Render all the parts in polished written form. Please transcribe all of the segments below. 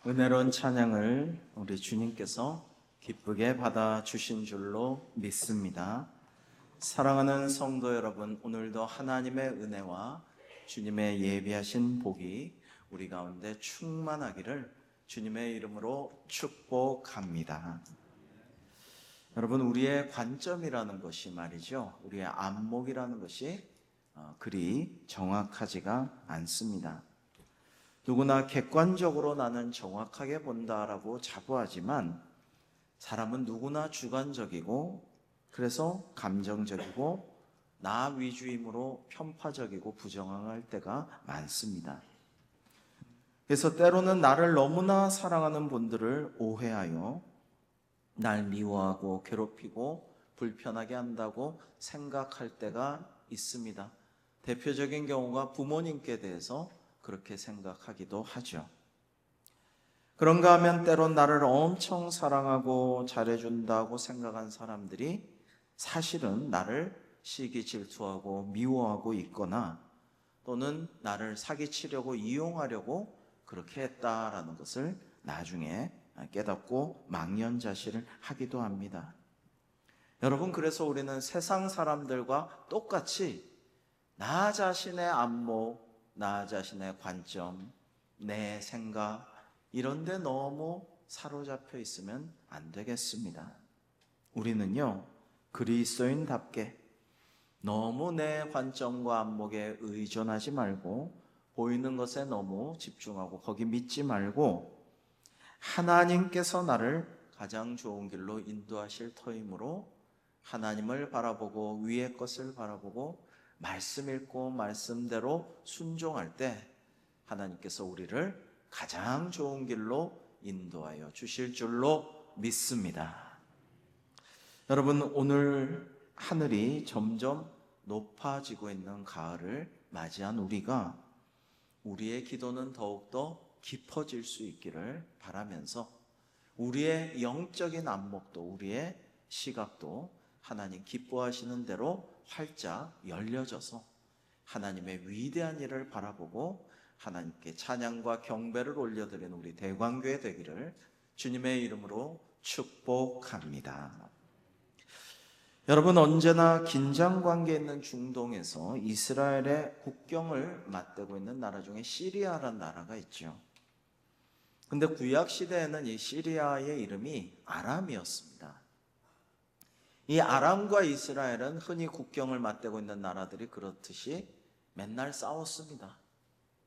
은혜로운 찬양을 우리 주님께서 기쁘게 받아주신 줄로 믿습니다. 사랑하는 성도 여러분, 오늘도 하나님의 은혜와 주님의 예비하신 복이 우리 가운데 충만하기를 주님의 이름으로 축복합니다. 여러분, 우리의 관점이라는 것이 말이죠, 우리의 안목이라는 것이 그리 정확하지가 않습니다. 누구나 객관적으로 나는 정확하게 본다라고 자부하지만 사람은 누구나 주관적이고, 그래서 감정적이고 나 위주임으로 편파적이고 부정할 때가 많습니다. 그래서 때로는 나를 너무나 사랑하는 분들을 오해하여 날 미워하고 괴롭히고 불편하게 한다고 생각할 때가 있습니다. 대표적인 경우가 부모님께 대해서 그렇게 생각하기도 하죠. 그런가 하면 때론 나를 엄청 사랑하고 잘해준다고 생각한 사람들이 사실은 나를 시기 질투하고 미워하고 있거나, 또는 나를 사기치려고 이용하려고 그렇게 했다라는 것을 나중에 깨닫고 망연자실을 하기도 합니다. 여러분, 그래서 우리는 세상 사람들과 똑같이 나 자신의 안목, 나 자신의 관점, 내 생각, 이런 데 너무 사로잡혀 있으면 안 되겠습니다. 우리는요, 그리스도인답게 너무 내 관점과 안목에 의존하지 말고, 보이는 것에 너무 집중하고 거기 믿지 말고, 하나님께서 나를 가장 좋은 길로 인도하실 터이므로 하나님을 바라보고 위의 것을 바라보고 말씀 읽고 말씀대로 순종할 때 하나님께서 우리를 가장 좋은 길로 인도하여 주실 줄로 믿습니다. 여러분, 오늘 하늘이 점점 높아지고 있는 가을을 맞이한 우리가 우리의 기도는 더욱더 깊어질 수 있기를 바라면서 우리의 영적인 안목도, 우리의 시각도 하나님 기뻐하시는 대로 활짝 열려져서 하나님의 위대한 일을 바라보고 하나님께 찬양과 경배를 올려드리는 우리 대광교회 되기를 주님의 이름으로 축복합니다. 여러분, 언제나 긴장 관계에 있는 중동에서 이스라엘의 국경을 맞대고 있는 나라 중에 시리아라는 나라가 있죠. 근데 구약 시대에는 이 시리아의 이름이 아람이었습니다. 이 아람과 이스라엘은 흔히 국경을 맞대고 있는 나라들이 그렇듯이 맨날 싸웠습니다.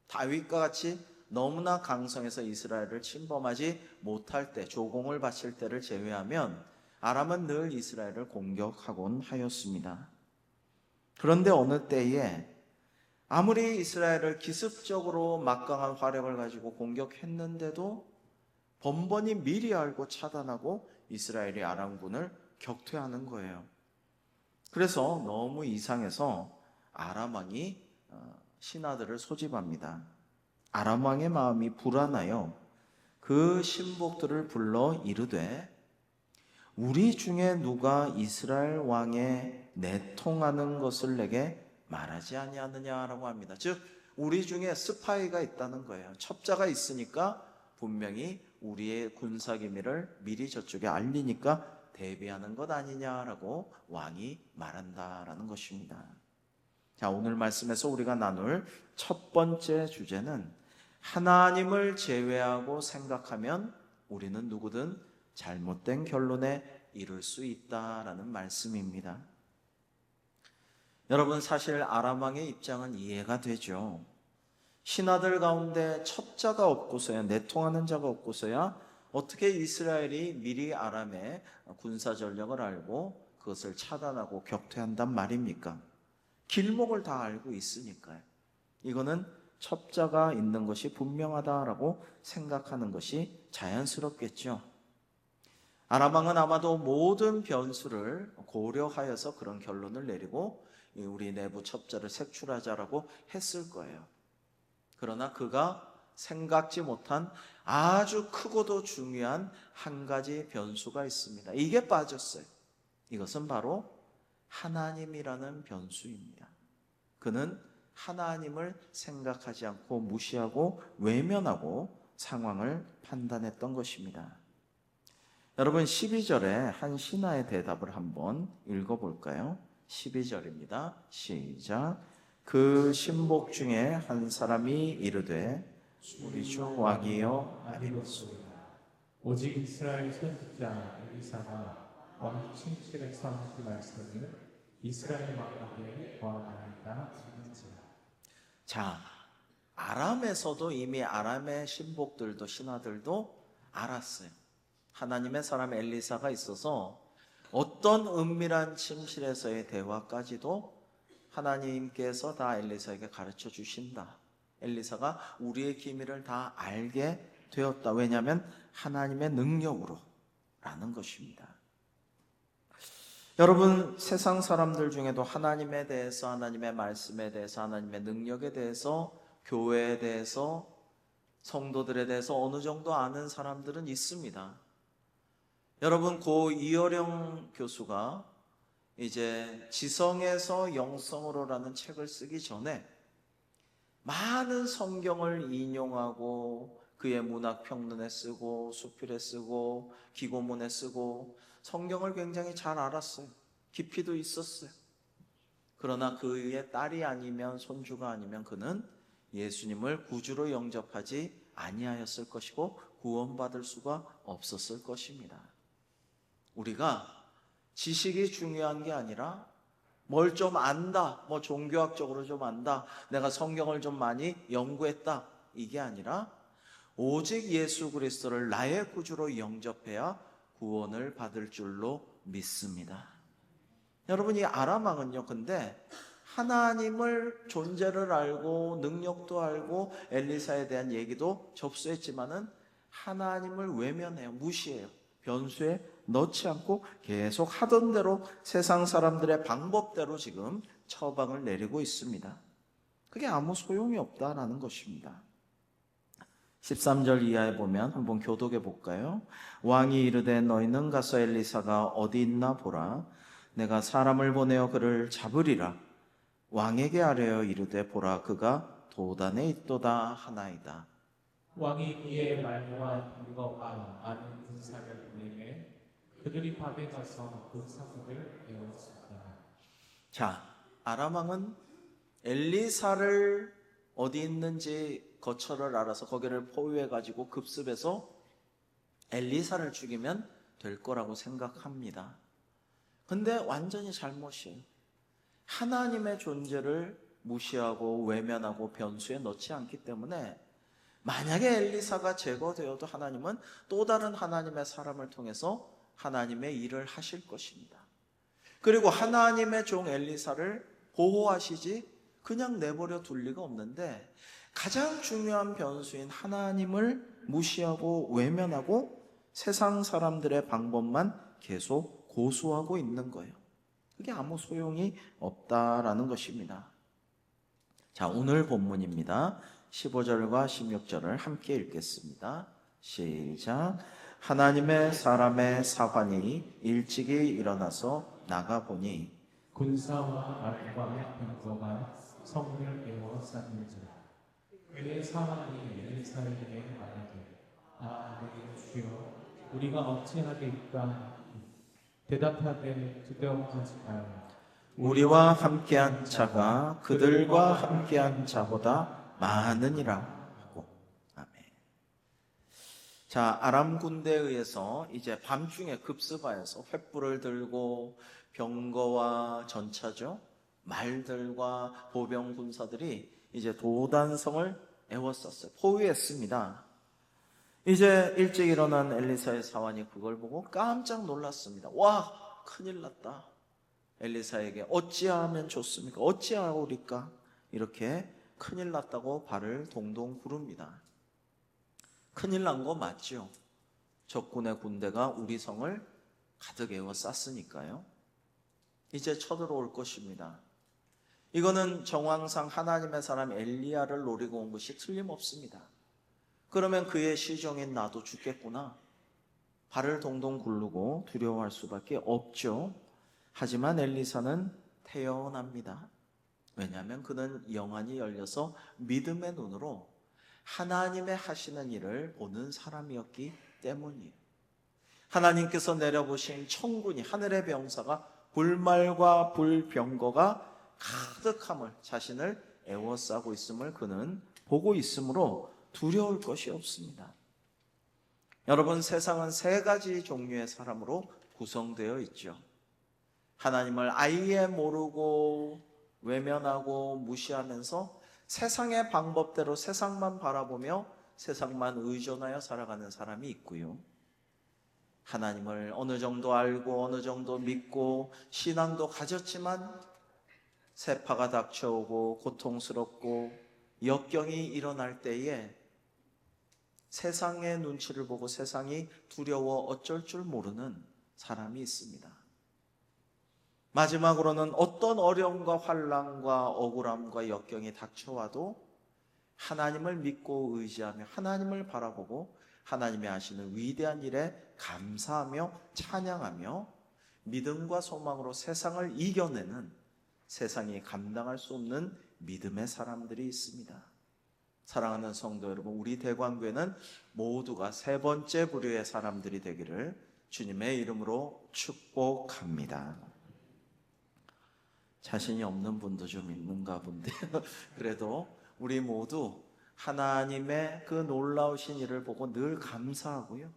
다윗과 같이 너무나 강성해서 이스라엘을 침범하지 못할 때, 조공을 바칠 때를 제외하면 아람은 늘 이스라엘을 공격하곤 하였습니다. 그런데 어느 때에 아무리 이스라엘을 기습적으로 막강한 화력을 가지고 공격했는데도 번번이 미리 알고 차단하고 이스라엘이 아람군을 격퇴하는 거예요. 그래서 너무 이상해서 아람 왕이 신하들을 소집합니다. 아람 왕의 마음이 불안하여 그 신복들을 불러 이르되, 우리 중에 누가 이스라엘 왕에 내통하는 것을 내게 말하지 아니하느냐라고 합니다. 즉, 우리 중에 스파이가 있다는 거예요. 첩자가 있으니까 분명히 우리의 군사 기밀을 미리 저쪽에 알리니까 대비하는 것 아니냐라고 왕이 말한다라는 것입니다. 자, 오늘 말씀에서 우리가 나눌 첫 번째 주제는 하나님을 제외하고 생각하면 우리는 누구든 잘못된 결론에 이를 수 있다라는 말씀입니다. 여러분, 사실 아람 왕의 입장은 이해가 되죠. 신하들 가운데 첩자가 없고서야, 내통하는 자가 없고서야 어떻게 이스라엘이 미리 아람의 군사 전력을 알고 그것을 차단하고 격퇴한단 말입니까? 길목을 다 알고 있으니까요. 이거는 첩자가 있는 것이 분명하다라고 생각하는 것이 자연스럽겠죠. 아람 왕은 아마도 모든 변수를 고려하여서 그런 결론을 내리고 우리 내부 첩자를 색출하자라고 했을 거예요. 그러나 그가 생각지 못한 아주 크고도 중요한 한 가지 변수가 있습니다. 이게 빠졌어요. 이것은 바로 하나님이라는 변수입니다. 그는 하나님을 생각하지 않고 무시하고 외면하고 상황을 판단했던 것입니다. 여러분 12절에 한 신하의 대답을 한번 읽어볼까요? 12절입니다. 시작. 그 신복 중에 한 사람이 이르되 우리 주 왕이여 아니었소이다. 오직 이스라엘 선지자 엘리사가 왕 침실에서 하신 말씀을 이스라엘 왕에게 보아하니까 하는지라. 자, 아람에서도 이미 아람의 신복들도 신하들도 알았어요. 하나님의 사람 엘리사가 있어서 어떤 은밀한 침실에서의 대화까지도 하나님께서 다 엘리사에게 가르쳐 주신다. 엘리사가 우리의 기밀을 다 알게 되었다. 왜냐하면 하나님의 능력으로 라는 것입니다. 여러분 세상 사람들 중에도 하나님에 대해서, 하나님의 말씀에 대해서, 하나님의 능력에 대해서, 교회에 대해서, 성도들에 대해서 어느 정도 아는 사람들은 있습니다. 여러분 고 이어령 교수가 이제 지성에서 영성으로라는 책을 쓰기 전에 많은 성경을 인용하고 그의 문학평론에 쓰고 수필에 쓰고 기고문에 쓰고 성경을 굉장히 잘 알았어요. 깊이도 있었어요. 그러나 그의 딸이 아니면 손주가 아니면 그는 예수님을 구주로 영접하지 아니하였을 것이고 구원받을 수가 없었을 것입니다. 우리가 지식이 중요한 게 아니라 뭘 좀 안다, 뭐 종교학적으로 좀 안다, 내가 성경을 좀 많이 연구했다, 이게 아니라 오직 예수 그리스도를 나의 구주로 영접해야 구원을 받을 줄로 믿습니다. 여러분 이 아람 왕은요, 근데 하나님을 존재를 알고 능력도 알고 엘리사에 대한 얘기도 접수했지만은 하나님을 외면해요. 무시해요. 변수에 넣지 않고 계속 하던 대로 세상 사람들의 방법대로 지금 처방을 내리고 있습니다. 그게 아무 소용이 없다라는 것입니다. 13절 이하에 보면 한번 교독해 볼까요? 왕이 이르되 너희는 가서 엘리사가 어디 있나 보라. 내가 사람을 보내어 그를 잡으리라. 왕에게 아뢰어 이르되 보라 그가 도단에 있도다 하나이다. 왕이 그의 말과 방법과 아는 군사를 보내매 그들이 밤에 가서 그 사람을 배웠습니다. 자, 아람 왕은 엘리사를 어디 있는지 거처를 알아서 거기를 포위해 가지고 급습해서 엘리사를 죽이면 될 거라고 생각합니다. 근데 완전히 잘못이에요. 하나님의 존재를 무시하고 외면하고 변수에 넣지 않기 때문에 만약에 엘리사가 제거되어도 하나님은 또 다른 하나님의 사람을 통해서 하나님의 일을 하실 것입니다. 그리고 하나님의 종 엘리사를 보호하시지 그냥 내버려 둘 리가 없는데 가장 중요한 변수인 하나님을 무시하고 외면하고 세상 사람들의 방법만 계속 고수하고 있는 거예요. 그게 아무 소용이 없다라는 것입니다. 자, 오늘 본문입니다. 15절과 16절을 함께 읽겠습니다. 시작. 하나님의 사람의 사환이 일찍이 일어나서 나가보니 군사와 말과 병거가 성문을 깨워 쌓는지라. 그의 사환이 엘리사에게 말하되 내 주여 우리가 어찌하리까. 대답하되 두려워하지 말라. 우리와 함께한 자가 그들과 함께한 자보다 많으니라 하고. 아멘. 자, 아람 군대에 의해서 이제 밤중에 급습하여서 횃불을 들고 병거와 전차죠, 말들과 보병 군사들이 이제 도단성을 에워쌌어요. 포위했습니다. 이제 일찍 일어난 엘리사의 사환이 그걸 보고 깜짝 놀랐습니다. 와, 큰일 났다. 엘리사에게 어찌하면 좋습니까? 어찌하오리까? 이렇게 큰일 났다고 발을 동동 구릅니다. 큰일 난 거 맞죠? 적군의 군대가 우리 성을 가득 에워쌌으니까요. 이제 쳐들어올 것입니다. 이거는 정황상 하나님의 사람 엘리야를 노리고 온 것이 틀림없습니다. 그러면 그의 시종인 나도 죽겠구나. 발을 동동 구르고 두려워할 수밖에 없죠. 하지만 엘리사는 태연합니다. 왜냐하면 그는 영안이 열려서 믿음의 눈으로 하나님의 하시는 일을 보는 사람이었기 때문이에요. 하나님께서 내려보신 천군이, 하늘의 병사가 불말과 불병거가 가득함을, 자신을 애워싸고 있음을 그는 보고 있으므로 두려울 것이 없습니다. 여러분, 세상은 세 가지 종류의 사람으로 구성되어 있죠. 하나님을 아예 모르고 외면하고 무시하면서 세상의 방법대로 세상만 바라보며 세상만 의존하여 살아가는 사람이 있고요. 하나님을 어느 정도 알고 어느 정도 믿고 신앙도 가졌지만 세파가 닥쳐오고 고통스럽고 역경이 일어날 때에 세상의 눈치를 보고 세상이 두려워 어쩔 줄 모르는 사람이 있습니다. 마지막으로는 어떤 어려움과 환난과 억울함과 역경이 닥쳐와도 하나님을 믿고 의지하며 하나님을 바라보고 하나님이 하시는 위대한 일에 감사하며 찬양하며 믿음과 소망으로 세상을 이겨내는, 세상이 감당할 수 없는 믿음의 사람들이 있습니다. 사랑하는 성도 여러분, 우리 대광교회는 모두가 세 번째 부류의 사람들이 되기를 주님의 이름으로 축복합니다. 자신이 없는 분도 좀 있는가 본데요. 그래도 우리 모두 하나님의 그 놀라우신 일을 보고 늘 감사하고요,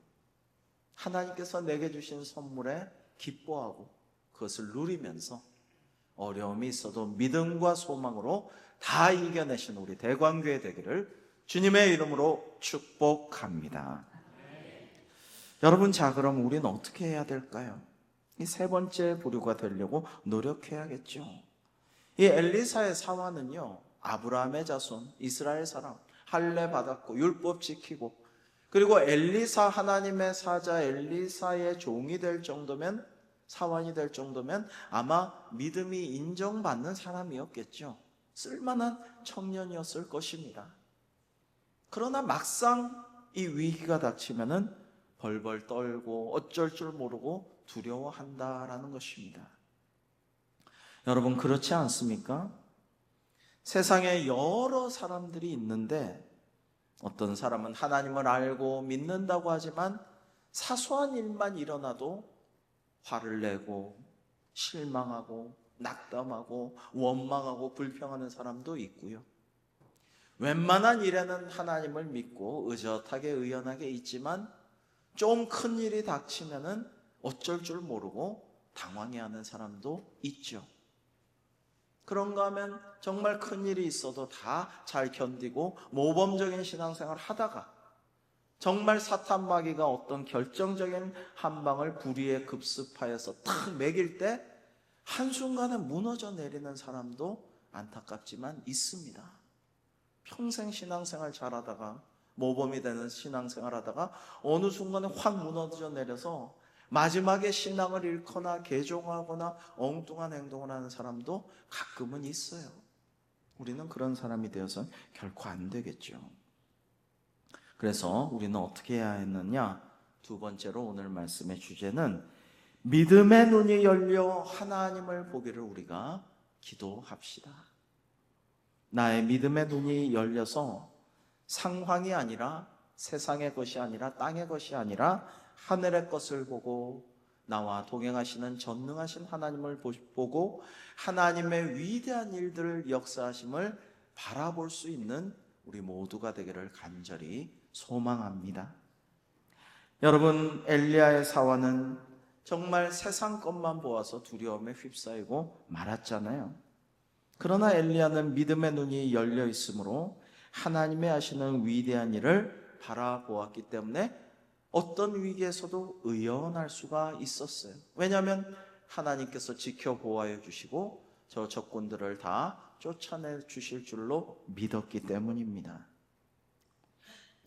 하나님께서 내게 주신 선물에 기뻐하고 그것을 누리면서 어려움이 있어도 믿음과 소망으로 다 이겨내신 우리 대광교회 되기를 주님의 이름으로 축복합니다. 여러분, 자, 그럼 우리는 어떻게 해야 될까요? 이 세 번째 부류가 되려고 노력해야겠죠. 이 엘리사의 사화는요, 아브라함의 자손, 이스라엘 사람, 할례 받았고 율법 지키고, 그리고 엘리사, 하나님의 사자 엘리사의 종이 될 정도면, 사환이 될 정도면 아마 믿음이 인정받는 사람이었겠죠. 쓸만한 청년이었을 것입니다. 그러나 막상 이 위기가 닥치면은 벌벌 떨고 어쩔 줄 모르고 두려워한다라는 것입니다. 여러분, 그렇지 않습니까? 세상에 여러 사람들이 있는데 어떤 사람은 하나님을 알고 믿는다고 하지만 사소한 일만 일어나도 화를 내고 실망하고 낙담하고 원망하고 불평하는 사람도 있고요. 웬만한 일에는 하나님을 믿고 의젓하게 의연하게 있지만 좀 큰 일이 닥치면은 어쩔 줄 모르고 당황해하는 사람도 있죠. 그런가 하면 정말 큰 일이 있어도 다 잘 견디고 모범적인 신앙생활을 하다가 정말 사탄 마귀가 어떤 결정적인 한 방을 불의에 급습하여서 탁 매길 때 한순간에 무너져 내리는 사람도 안타깝지만 있습니다. 평생 신앙생활 잘하다가 모범이 되는 신앙생활 하다가 어느 순간에 확 무너져 내려서 마지막에 신앙을 잃거나 개종하거나 엉뚱한 행동을 하는 사람도 가끔은 있어요. 우리는 그런 사람이 되어서 결코 안 되겠죠. 그래서 우리는 어떻게 해야 했느냐? 두 번째로 오늘 말씀의 주제는 믿음의 눈이 열려 하나님을 보기를 우리가 기도합시다. 나의 믿음의 눈이 열려서 상황이 아니라 세상의 것이 아니라 땅의 것이 아니라 하늘의 것을 보고 나와 동행하시는 전능하신 하나님을 보고 하나님의 위대한 일들을 역사하심을 바라볼 수 있는 우리 모두가 되기를 간절히 소망합니다. 여러분, 엘리야의 사화는 정말 세상 것만 보아서 두려움에 휩싸이고 말았잖아요. 그러나 엘리야는 믿음의 눈이 열려 있으므로 하나님의 하시는 위대한 일을 바라보았기 때문에 어떤 위기에서도 의연할 수가 있었어요. 왜냐하면 하나님께서 지켜보호하여 주시고 저 적군들을 다 쫓아내 주실 줄로 믿었기 때문입니다.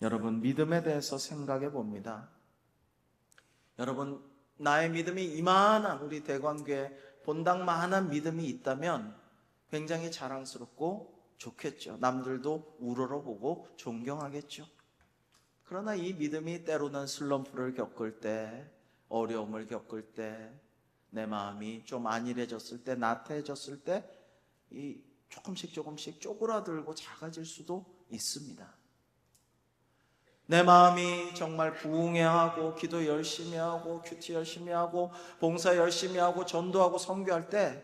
여러분, 믿음에 대해서 생각해 봅니다. 여러분, 나의 믿음이 이만한, 우리 대광교회 본당만한 믿음이 있다면 굉장히 자랑스럽고 좋겠죠. 남들도 우러러보고 존경하겠죠. 그러나 이 믿음이 때로는 슬럼프를 겪을 때, 어려움을 겪을 때, 내 마음이 좀 안일해졌을 때, 나태해졌을 때 이 조금씩 쪼그라들고 작아질 수도 있습니다. 내 마음이 정말 부흥해하고 기도 열심히 하고 큐티 열심히 하고 봉사 열심히 하고 전도하고 선교할 때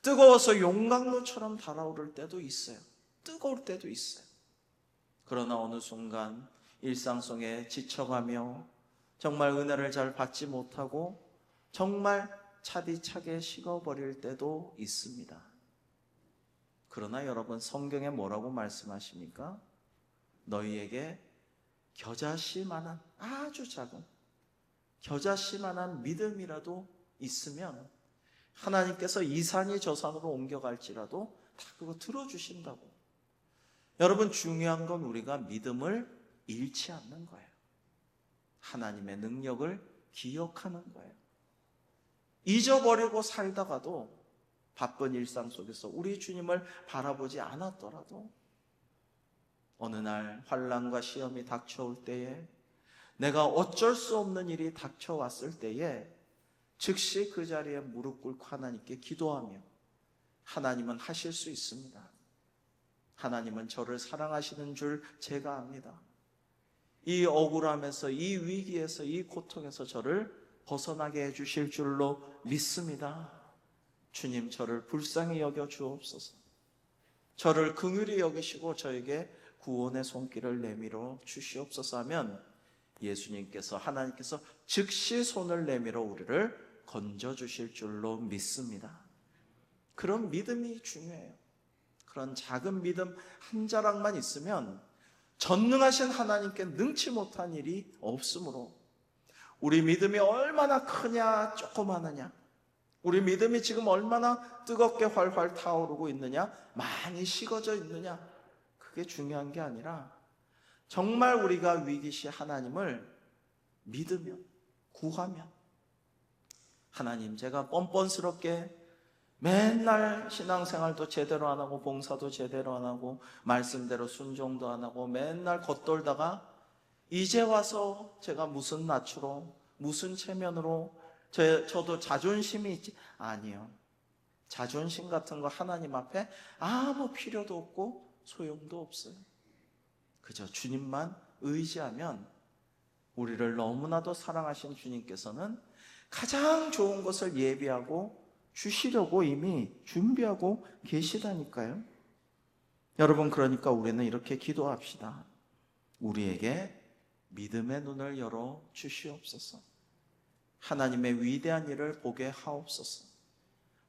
뜨거워서 용광로처럼 달아오를 때도 있어요. 뜨거울 때도 있어요. 그러나 어느 순간 일상 속에 지쳐가며 정말 은혜를 잘 받지 못하고 정말 차디차게 식어버릴 때도 있습니다. 그러나 여러분, 성경에 뭐라고 말씀하십니까? 너희에게 겨자씨만한, 아주 작은 겨자씨만한 믿음이라도 있으면 하나님께서 이 산이 저 산으로 옮겨갈지라도 다 그거 들어주신다고. 여러분, 중요한 건 우리가 믿음을 잃지 않는 거예요. 하나님의 능력을 기억하는 거예요. 잊어버리고 살다가도 바쁜 일상 속에서 우리 주님을 바라보지 않았더라도 어느 날 환난과 시험이 닥쳐올 때에, 내가 어쩔 수 없는 일이 닥쳐왔을 때에 즉시 그 자리에 무릎 꿇고 하나님께 기도하며, 하나님은 하실 수 있습니다. 하나님은 저를 사랑하시는 줄 제가 압니다. 이 억울함에서, 이 위기에서, 이 고통에서 저를 벗어나게 해주실 줄로 믿습니다. 주님, 저를 불쌍히 여겨 주옵소서. 저를 긍휼히 여기시고 저에게 구원의 손길을 내밀어 주시옵소서 하면 예수님께서, 하나님께서 즉시 손을 내밀어 우리를 건져주실 줄로 믿습니다. 그런 믿음이 중요해요. 그런 작은 믿음 한 자락만 있으면 전능하신 하나님께 능치 못한 일이 없으므로, 우리 믿음이 얼마나 크냐 조그마느냐, 우리 믿음이 지금 얼마나 뜨겁게 활활 타오르고 있느냐, 많이 식어져 있느냐, 그게 중요한 게 아니라 정말 우리가 위기시 하나님을 믿으면, 구하면, 하나님, 제가 뻔뻔스럽게 맨날 신앙생활도 제대로 안 하고 봉사도 제대로 안 하고 말씀대로 순종도 안 하고 맨날 겉돌다가 이제 와서 제가 무슨 낯으로, 무슨 체면으로, 저도 자존심이 있지? 아니요. 자존심 같은 거 하나님 앞에 아무 필요도 없고 소용도 없어요. 그저 주님만 의지하면 우리를 너무나도 사랑하신 주님께서는 가장 좋은 것을 예비하고 주시려고 이미 준비하고 계시다니까요. 여러분, 그러니까 우리는 이렇게 기도합시다. 우리에게 믿음의 눈을 열어 주시옵소서. 하나님의 위대한 일을 보게 하옵소서.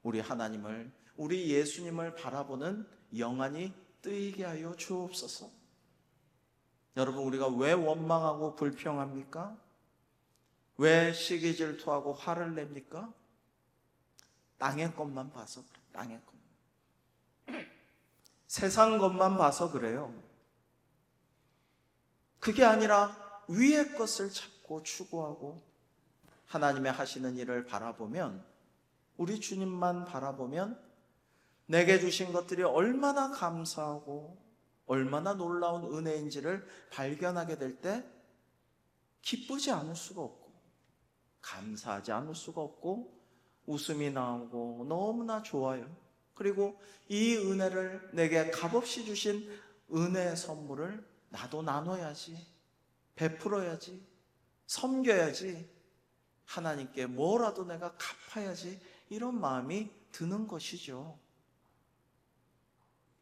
우리 하나님을, 우리 예수님을 바라보는 영안이 뜨이게 하여 주옵소서. 여러분, 우리가 왜 원망하고 불평합니까? 왜 시기 질투하고 화를 냅니까? 땅의 것만 봐서 그래. 땅의 것, 세상 것만 봐서 그래요. 그게 아니라 위의 것을 찾고 추구하고 하나님의 하시는 일을 바라보면, 우리 주님만 바라보면 내게 주신 것들이 얼마나 감사하고 얼마나 놀라운 은혜인지를 발견하게 될 때 기쁘지 않을 수가 없고 감사하지 않을 수가 없고 웃음이 나오고 너무나 좋아요. 그리고 이 은혜를, 내게 값없이 주신 은혜의 선물을 나도 나눠야지, 베풀어야지, 섬겨야지, 하나님께 뭐라도 내가 갚아야지, 이런 마음이 드는 것이죠.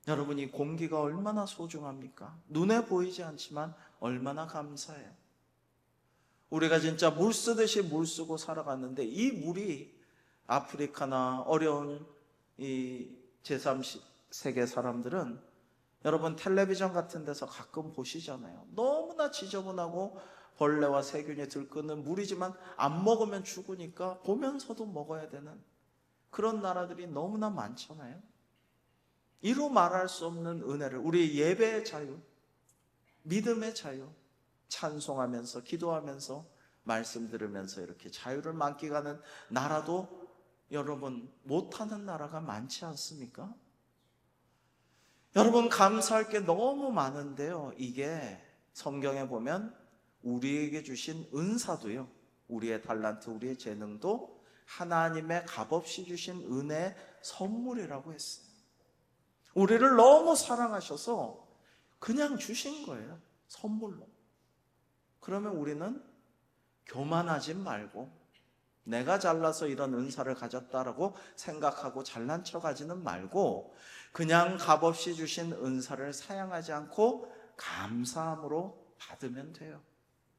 여러분, 이 공기가 얼마나 소중합니까? 눈에 보이지 않지만 얼마나 감사해요. 우리가 진짜 물 쓰듯이 물 쓰고 살아갔는데 이 물이 아프리카나 어려운 이 제3세계 사람들은, 여러분 텔레비전 같은 데서 가끔 보시잖아요. 너무나 지저분하고 벌레와 세균이 들끓는 물이지만 안 먹으면 죽으니까 보면서도 먹어야 되는 그런 나라들이 너무나 많잖아요. 이루 말할 수 없는 은혜를, 우리 예배의 자유, 믿음의 자유, 찬송하면서 기도하면서 말씀 들으면서 이렇게 자유를 만끽하는 나라도 여러분 못하는 나라가 많지 않습니까? 여러분, 감사할 게 너무 많은데요, 이게 성경에 보면 우리에게 주신 은사도요, 우리의 달란트, 우리의 재능도 하나님의 값없이 주신 은혜의 선물이라고 했어요. 우리를 너무 사랑하셔서 그냥 주신 거예요, 선물로. 그러면 우리는 교만하지 말고 내가 잘나서 이런 은사를 가졌다라고 생각하고 잘난 척하지는 말고 그냥 값없이 주신 은사를 사양하지 않고 감사함으로 받으면 돼요.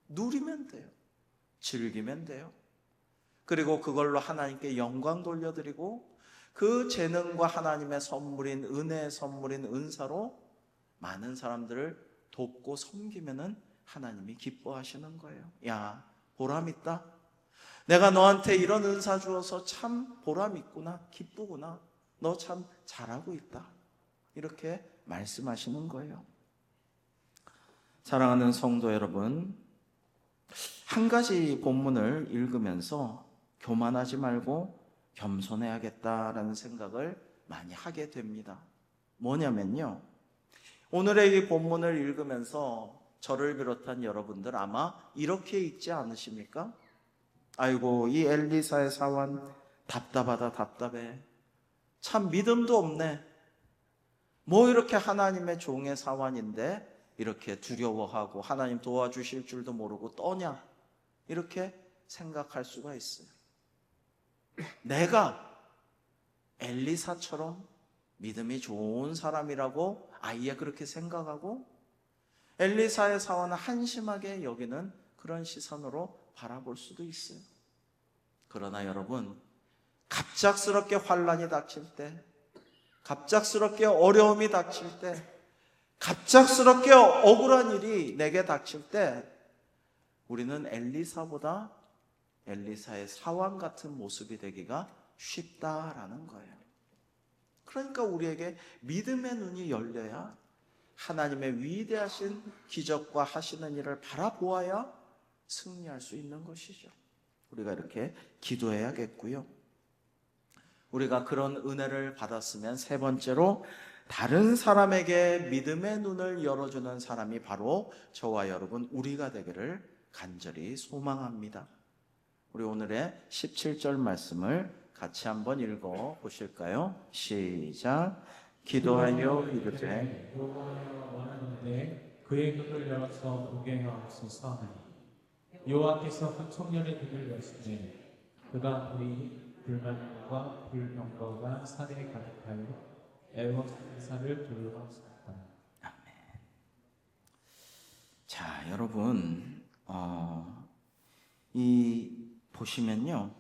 누리면 돼요. 즐기면 돼요. 그리고 그걸로 하나님께 영광 돌려드리고 그 재능과 하나님의 선물인 은혜의 선물인 은사로 많은 사람들을 돕고 섬기면은 하나님이 기뻐하시는 거예요. 야, 보람 있다. 내가 너한테 이런 은사 주어서 참 보람 있구나, 기쁘구나. 너 참 잘하고 있다. 이렇게 말씀하시는 거예요. 사랑하는 성도 여러분, 한 가지 본문을 읽으면서 교만하지 말고 겸손해야겠다라는 생각을 많이 하게 됩니다. 뭐냐면요, 오늘의 이 본문을 읽으면서 저를 비롯한 여러분들 아마 이렇게 읽지 않으십니까? 아이고, 이 엘리사의 사환 답답하다, 답답해. 참 믿음도 없네. 뭐 이렇게 하나님의 종의 사환인데 이렇게 두려워하고 하나님 도와주실 줄도 모르고 떠냐? 이렇게 생각할 수가 있어요. 내가 엘리사처럼 믿음이 좋은 사람이라고 아예 그렇게 생각하고 엘리사의 사원을 한심하게 여기는 그런 시선으로 바라볼 수도 있어요. 그러나 여러분, 갑작스럽게 환난이 닥칠 때, 갑작스럽게 어려움이 닥칠 때, 갑작스럽게 억울한 일이 내게 닥칠 때 우리는 엘리사보다 엘리사의 사원 같은 모습이 되기가 쉽다라는 거예요. 그러니까 우리에게 믿음의 눈이 열려야 하나님의 위대하신 기적과 하시는 일을 바라보아야 승리할 수 있는 것이죠. 우리가 이렇게 기도해야겠고요. 우리가 그런 은혜를 받았으면 세 번째로 다른 사람에게 믿음의 눈을 열어주는 사람이 바로 저와 여러분 우리가 되기를 간절히 소망합니다. 우리 오늘의 17절 말씀을 같이 한번 읽어 보실까요? 시작. 기도하여 이르되 여호와여 원하는데 그의 눈을 열어서 보게 하옵소서 하니 여호와께서 그 청년의 눈을 여시되 그가 우리 불만과 불평거가 산에 가득하여 애워 산사를 둘러쌌다. 자, 여러분, 이 보시면요,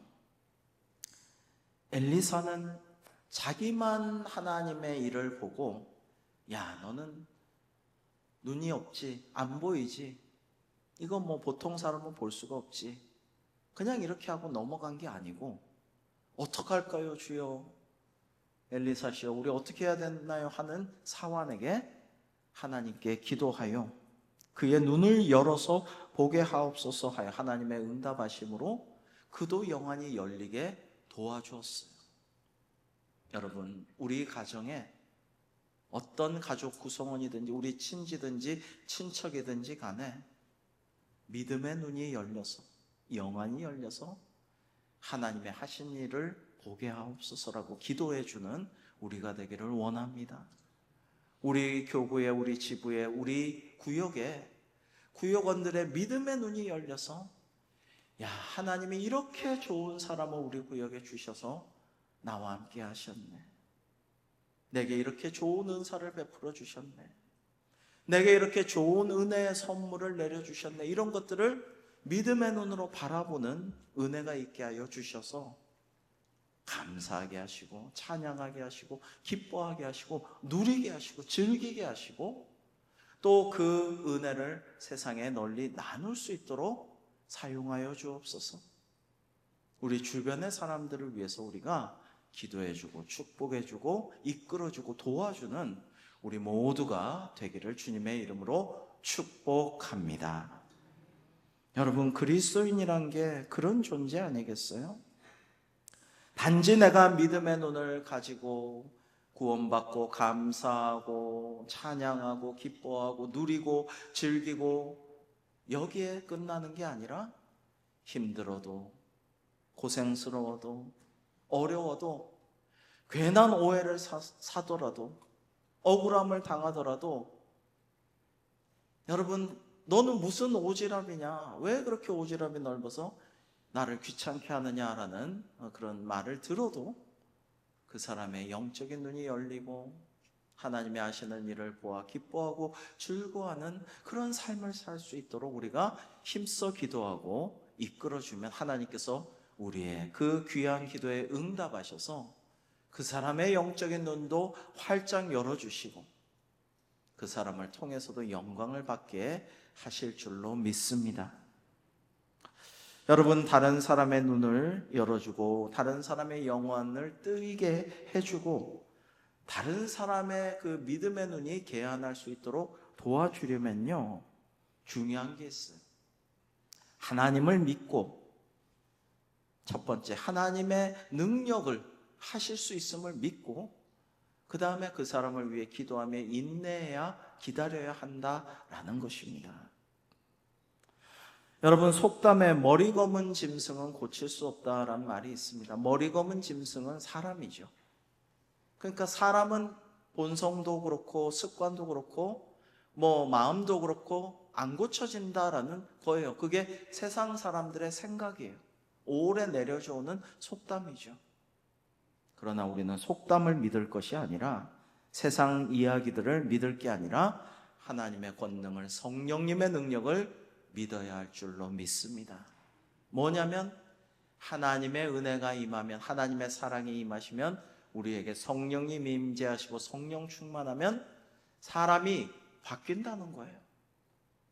엘리사는 자기만 하나님의 일을 보고, 야, 너는 눈이 없지, 안 보이지, 이거 뭐 보통 사람은 볼 수가 없지, 그냥 이렇게 하고 넘어간 게 아니고, 어떡할까요, 주여? 엘리사시여, 우리 어떻게 해야 되나요? 하는 사환에게 하나님께 기도하여 그의 눈을 열어서 보게 하옵소서 하여 하나님의 응답하심으로 그도 영안이 열리게 도와주었어요. 여러분, 우리 가정에 어떤 가족 구성원이든지 우리 친지든지 친척이든지 간에 믿음의 눈이 열려서 영안이 열려서 하나님의 하신 일을 보게 하옵소서라고 기도해 주는 우리가 되기를 원합니다. 우리 교구에, 우리 지부에, 우리 구역에 구역원들의 믿음의 눈이 열려서 야, 하나님이 이렇게 좋은 사람을 우리 구역에 주셔서 나와 함께 하셨네. 내게 이렇게 좋은 은사를 베풀어 주셨네. 내게 이렇게 좋은 은혜의 선물을 내려주셨네. 이런 것들을 믿음의 눈으로 바라보는 은혜가 있게 하여 주셔서 감사하게 하시고 찬양하게 하시고 기뻐하게 하시고 누리게 하시고 즐기게 하시고 또 그 은혜를 세상에 널리 나눌 수 있도록 사용하여 주옵소서. 우리 주변의 사람들을 위해서 우리가 기도해주고 축복해주고 이끌어주고 도와주는 우리 모두가 되기를 주님의 이름으로 축복합니다. 여러분, 그리스도인이란 게 그런 존재 아니겠어요? 단지 내가 믿음의 눈을 가지고 구원받고 감사하고 찬양하고 기뻐하고 누리고 즐기고 여기에 끝나는 게 아니라 힘들어도 고생스러워도 어려워도 괜한 오해를 사더라도 억울함을 당하더라도 여러분 너는 무슨 오지랖이냐? 왜 그렇게 오지랖이 넓어서 나를 귀찮게 하느냐라는 그런 말을 들어도 그 사람의 영적인 눈이 열리고 하나님이 하시는 일을 보아 기뻐하고 즐거워하는 그런 삶을 살 수 있도록 우리가 힘써 기도하고 이끌어주면 하나님께서 우리의 그 귀한 기도에 응답하셔서 그 사람의 영적인 눈도 활짝 열어주시고 그 사람을 통해서도 영광을 받게 하실 줄로 믿습니다. 여러분, 다른 사람의 눈을 열어주고 다른 사람의 영혼을 뜨이게 해주고 다른 사람의 그 믿음의 눈이 개안할 수 있도록 도와주려면요, 중요한 게 있어요. 하나님을 믿고 첫 번째 하나님의 능력을 하실 수 있음을 믿고 그 다음에 그 사람을 위해 기도하며 인내해야 기다려야 한다라는 것입니다. 여러분, 속담에 머리 검은 짐승은 고칠 수 없다라는 말이 있습니다. 머리 검은 짐승은 사람이죠. 그러니까 사람은 본성도 그렇고 습관도 그렇고 마음도 그렇고 안 고쳐진다라는 거예요. 그게 세상 사람들의 생각이에요. 오래 내려져 오는 속담이죠. 그러나 우리는 속담을 믿을 것이 아니라 세상 이야기들을 믿을 게 아니라 하나님의 권능을, 성령님의 능력을 믿어야 할 줄로 믿습니다. 뭐냐면 하나님의 은혜가 임하면, 하나님의 사랑이 임하시면, 우리에게 성령님 임재하시고 성령 충만하면 사람이 바뀐다는 거예요.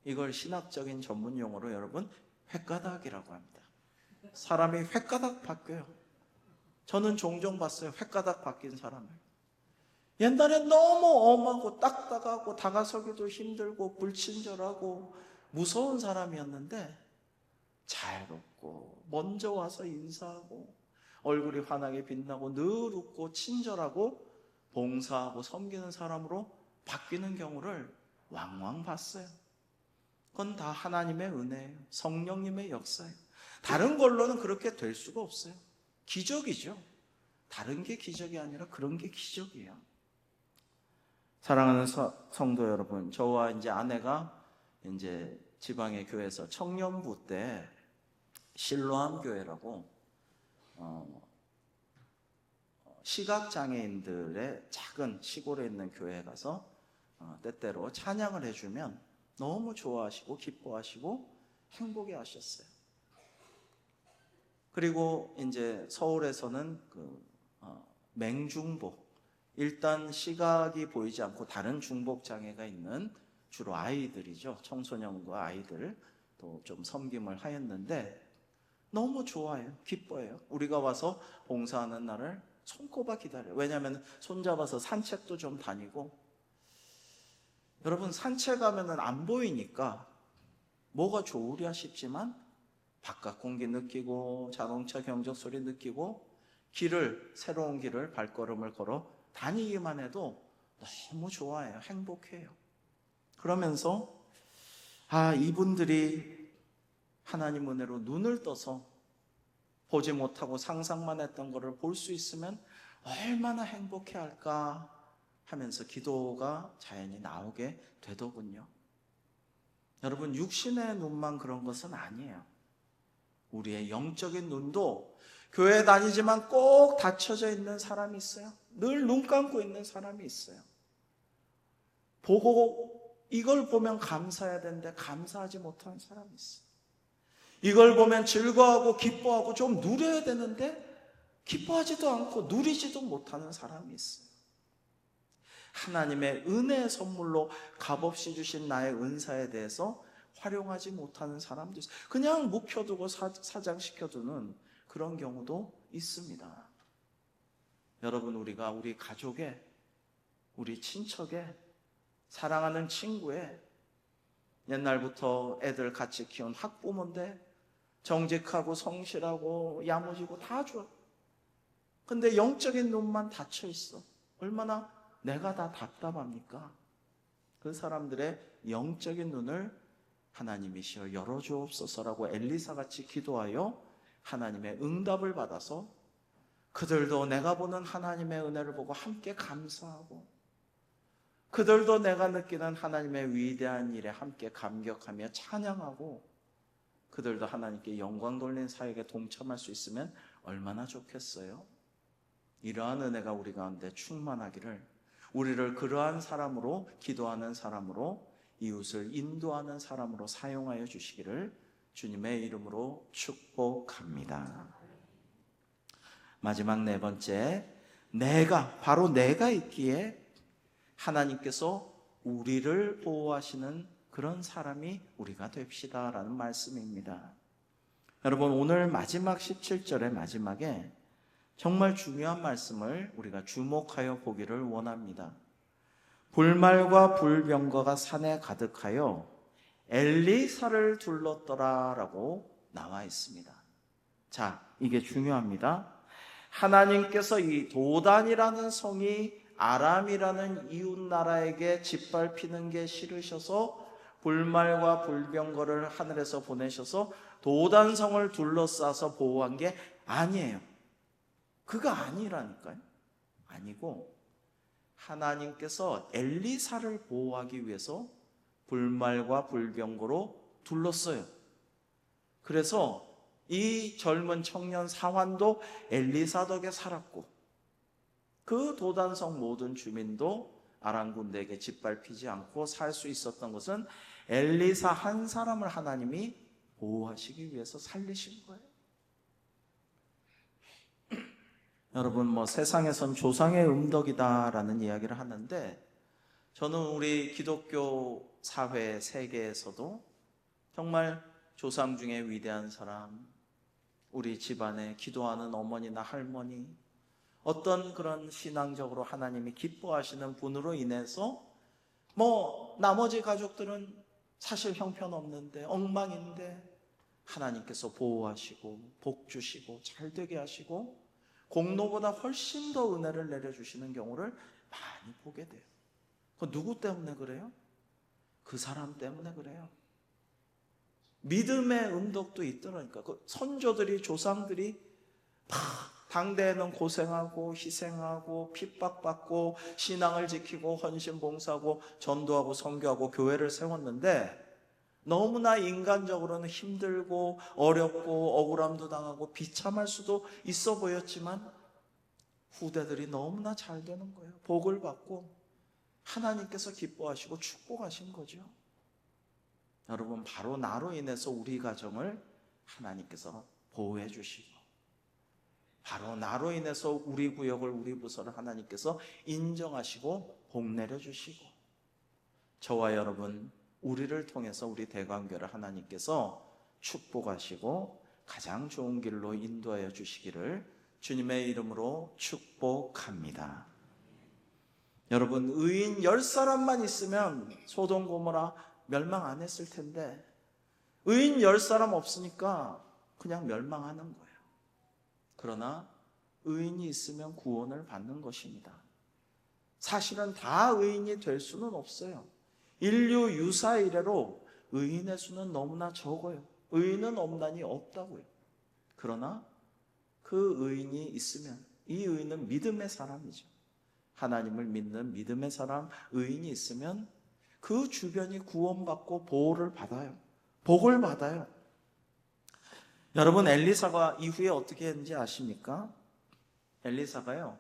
이걸 신학적인 전문 용어로 여러분 횟가닥이라고 합니다. 사람이 횟가닥 바뀌어요. 저는 종종 봤어요. 횟가닥 바뀐 사람을. 옛날에 너무 엄하고 딱딱하고 다가서기도 힘들고 불친절하고 무서운 사람이었는데 잘 웃고 먼저 와서 인사하고 얼굴이 환하게 빛나고 늘 웃고 친절하고 봉사하고 섬기는 사람으로 바뀌는 경우를 왕왕 봤어요. 그건 다 하나님의 은혜예요. 성령님의 역사예요. 다른 걸로는 그렇게 될 수가 없어요. 기적이죠. 다른 게 기적이 아니라 그런 게 기적이에요. 사랑하는 성도 여러분, 저와 이제 아내가 이제 지방의 교회에서 청년부 때 실로암 교회라고 시각장애인들의 작은 시골에 있는 교회에 가서 때때로 찬양을 해주면 너무 좋아하시고 기뻐하시고 행복해 하셨어요. 그리고 이제 서울에서는 맹중복, 일단 시각이 보이지 않고 다른 중복 장애가 있는 주로 아이들이죠. 청소년과 아이들 또 좀 섬김을 하였는데 너무 좋아해요. 기뻐해요. 우리가 와서 봉사하는 날을 손꼽아 기다려요. 왜냐하면 손잡아서 산책도 좀 다니고, 여러분 산책하면 안 보이니까 뭐가 좋으랴 싶지만 바깥 공기 느끼고 자동차 경적 소리 느끼고 새로운 길을 발걸음을 걸어 다니기만 해도 너무 좋아해요. 행복해요. 그러면서 이분들이 하나님 은혜로 눈을 떠서 보지 못하고 상상만 했던 것을 볼 수 있으면 얼마나 행복해 할까 하면서 기도가 자연히 나오게 되더군요. 여러분, 육신의 눈만 그런 것은 아니에요. 우리의 영적인 눈도 교회 다니지만 꼭 닫혀져 있는 사람이 있어요. 늘 눈 감고 있는 사람이 있어요. 이걸 보면 감사해야 되는데 감사하지 못하는 사람이 있어요. 이걸 보면 즐거워하고 기뻐하고 좀 누려야 되는데 기뻐하지도 않고 누리지도 못하는 사람이 있어요. 하나님의 은혜의 선물로 값없이 주신 나의 은사에 대해서 활용하지 못하는 사람도 있어요. 그냥 묵혀두고 사장시켜두는 그런 경우도 있습니다. 여러분, 우리가 우리 가족에, 우리 친척에, 사랑하는 친구에, 옛날부터 애들 같이 키운 학부모인데 정직하고 성실하고 야무지고 다 좋아. 근데 영적인 눈만 닫혀 있어. 얼마나 내가 다 답답합니까? 그 사람들의 영적인 눈을 하나님이시여 열어주옵소서라고 엘리사같이 기도하여 하나님의 응답을 받아서 그들도 내가 보는 하나님의 은혜를 보고 함께 감사하고 그들도 내가 느끼는 하나님의 위대한 일에 함께 감격하며 찬양하고 그들도 하나님께 영광 돌리는 사역에 동참할 수 있으면 얼마나 좋겠어요? 이러한 은혜가 우리 가운데 충만하기를, 우리를 그러한 사람으로, 기도하는 사람으로, 이웃을 인도하는 사람으로 사용하여 주시기를 주님의 이름으로 축복합니다. 마지막 네 번째, 바로 내가 있기에 하나님께서 우리를 보호하시는 그런 사람이 우리가 됩시다라는 말씀입니다. 여러분, 오늘 마지막 17절의 마지막에 정말 중요한 말씀을 우리가 주목하여 보기를 원합니다. 불말과 불병거가 산에 가득하여 엘리사를 둘렀더라라고 나와 있습니다. 자, 이게 중요합니다. 하나님께서 이 도단이라는 성이 아람이라는 이웃 나라에게 짓밟히는 게 싫으셔서 불말과 불병거를 하늘에서 보내셔서 도단성을 둘러싸서 보호한 게 아니에요. 그가 아니라니까요. 아니고 하나님께서 엘리사를 보호하기 위해서 불말과 불병거로 둘렀어요. 그래서 이 젊은 청년 사환도 엘리사 덕에 살았고 그 도단성 모든 주민도 아람 군대에게 짓밟히지 않고 살 수 있었던 것은 엘리사 한 사람을 하나님이 보호하시기 위해서 살리신 거예요. 여러분, 세상에선 조상의 음덕이다라는 이야기를 하는데, 저는 우리 기독교 사회 세계에서도 정말 조상 중에 위대한 사람, 우리 집안에 기도하는 어머니나 할머니, 어떤 그런 신앙적으로 하나님이 기뻐하시는 분으로 인해서 나머지 가족들은 사실 형편없는데 엉망인데 하나님께서 보호하시고 복 주시고 잘되게 하시고 공로보다 훨씬 더 은혜를 내려주시는 경우를 많이 보게 돼요. 그 누구 때문에 그래요? 그 사람 때문에 그래요. 믿음의 음덕도 있더라니까. 그 선조들이, 조상들이 당대에는 고생하고 희생하고 핍박받고 신앙을 지키고 헌신봉사하고 전도하고 선교하고 교회를 세웠는데 너무나 인간적으로는 힘들고 어렵고 억울함도 당하고 비참할 수도 있어 보였지만 후대들이 너무나 잘 되는 거예요. 복을 받고 하나님께서 기뻐하시고 축복하신 거죠. 여러분, 바로 나로 인해서 우리 가정을 하나님께서 보호해 주시고 바로 나로 인해서 우리 구역을, 우리 부서를 하나님께서 인정하시고 복 내려주시고 저와 여러분, 우리를 통해서 우리 대관교를 하나님께서 축복하시고 가장 좋은 길로 인도하여 주시기를 주님의 이름으로 축복합니다. 여러분, 의인 10사람만 있으면 소돔 고모라 멸망 안 했을 텐데 의인 10사람 없으니까 그냥 멸망하는 거예요. 그러나 의인이 있으면 구원을 받는 것입니다. 사실은 다 의인이 될 수는 없어요. 인류 유사 이래로 의인의 수는 너무나 적어요. 의인은 없나니 없다고요. 그러나 그 의인이 있으면 이 의인은 믿음의 사람이죠. 하나님을 믿는 믿음의 사람, 의인이 있으면 그 주변이 구원받고 보호를 받아요. 복을 받아요. 여러분, 엘리사가 이후에 어떻게 했는지 아십니까? 엘리사가요,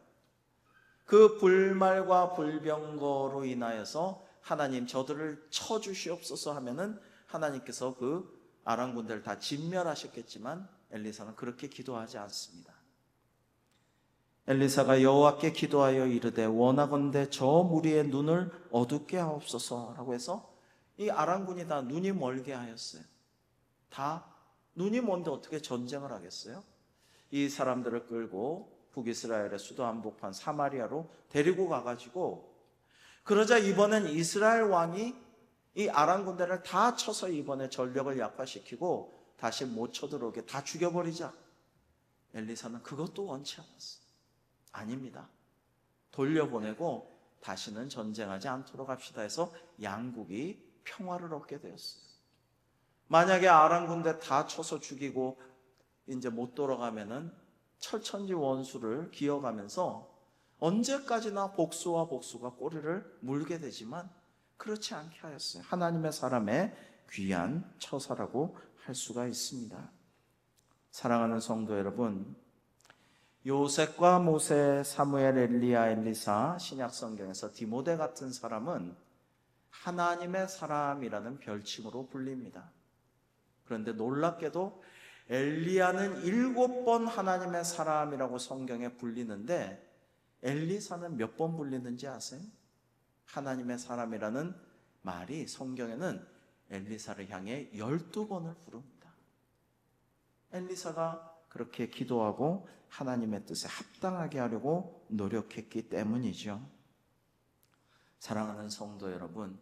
그 불말과 불병거로 인하여서 하나님 저들을 쳐주시옵소서 하면은 하나님께서 그 아람 군대를 다 진멸하셨겠지만 엘리사는 그렇게 기도하지 않습니다. 엘리사가 여호와께 기도하여 이르되 원하건대 저 무리의 눈을 어둡게 하옵소서라고 해서 이 아람군이 다 눈이 멀게 하였어요. 다 눈이 먼데 어떻게 전쟁을 하겠어요? 이 사람들을 끌고 북이스라엘의 수도 한복판 사마리아로 데리고 가가지고, 그러자 이번엔 이스라엘 왕이 이 아람 군대를 다 쳐서 이번에 전력을 약화시키고 다시 못 쳐들어오게 다 죽여버리자. 엘리사는 그것도 원치 않았어요. 아닙니다. 돌려보내고 다시는 전쟁하지 않도록 합시다 해서 양국이 평화를 얻게 되었어요. 만약에 아람 군대 다 쳐서 죽이고 이제 못 돌아가면은 철천지 원수를 기어가면서 언제까지나 복수와 복수가 꼬리를 물게 되지만 그렇지 않게 하였어요. 하나님의 사람의 귀한 처사라고 할 수가 있습니다. 사랑하는 성도 여러분, 요셉과 모세, 사무엘, 엘리야, 엘리사, 신약 성경에서 디모데 같은 사람은 하나님의 사람이라는 별칭으로 불립니다. 그런데 놀랍게도 엘리야는 7번 하나님의 사람이라고 성경에 불리는데 엘리사는 몇 번 불리는지 아세요? 하나님의 사람이라는 말이 성경에는 엘리사를 향해 12번을 부릅니다. 엘리사가 그렇게 기도하고 하나님의 뜻에 합당하게 하려고 노력했기 때문이죠. 사랑하는 성도 여러분,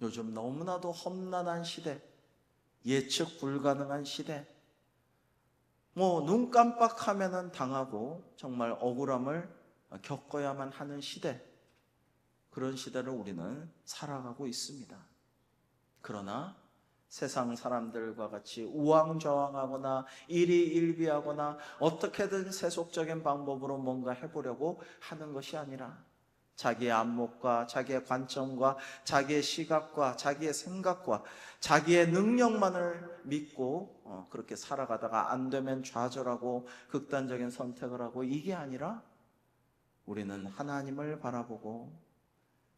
요즘 너무나도 험난한 시대, 예측 불가능한 시대, 눈 깜빡하면 당하고 정말 억울함을 겪어야만 하는 시대, 그런 시대를 우리는 살아가고 있습니다. 그러나 세상 사람들과 같이 우왕좌왕하거나 일희일비하거나 어떻게든 세속적인 방법으로 뭔가 해보려고 하는 것이 아니라 자기의 안목과 자기의 관점과 자기의 시각과 자기의 생각과 자기의 능력만을 믿고 그렇게 살아가다가 안 되면 좌절하고 극단적인 선택을 하고, 이게 아니라 우리는 하나님을 바라보고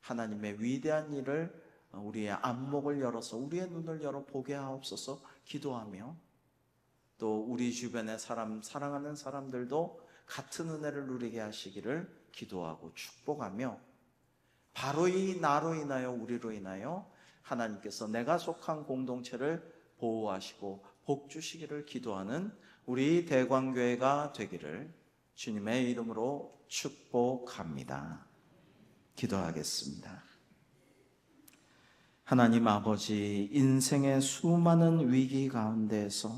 하나님의 위대한 일을 우리의 안목을 열어서 우리의 눈을 열어 보게 하옵소서 기도하며, 또 우리 주변의 사랑하는 사람들도 같은 은혜를 누리게 하시기를 기도하고 축복하며, 바로 이 나로 인하여 우리로 인하여 하나님께서 내가 속한 공동체를 보호하시고 복 주시기를 기도하는 우리 대광교회가 되기를 주님의 이름으로 축복합니다. 기도하겠습니다. 하나님 아버지, 인생의 수많은 위기 가운데에서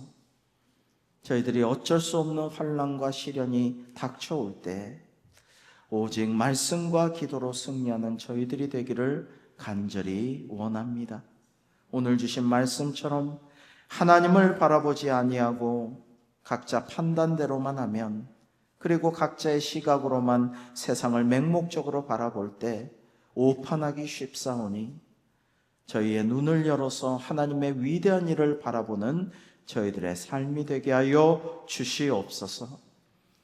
저희들이 어쩔 수 없는 환난과 시련이 닥쳐올 때 오직 말씀과 기도로 승리하는 저희들이 되기를 간절히 원합니다. 오늘 주신 말씀처럼 하나님을 바라보지 아니하고 각자 판단대로만 하면, 그리고 각자의 시각으로만 세상을 맹목적으로 바라볼 때 오판하기 쉽사오니 저희의 눈을 열어서 하나님의 위대한 일을 바라보는 저희들의 삶이 되게 하여 주시옵소서.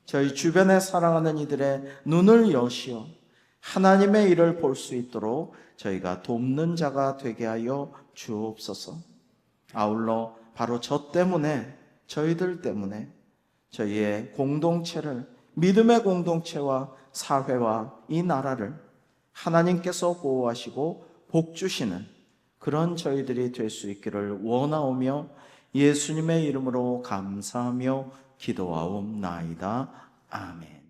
저희 주변에 사랑하는 이들의 눈을 여시어 하나님의 일을 볼 수 있도록 저희가 돕는 자가 되게 하여 주옵소서. 아울러 바로 저 때문에, 저희들 때문에 저희의 공동체를, 믿음의 공동체와 사회와 이 나라를 하나님께서 보호하시고 복 주시는 그런 저희들이 될 수 있기를 원하오며 예수님의 이름으로 감사하며 기도하옵나이다. 아멘.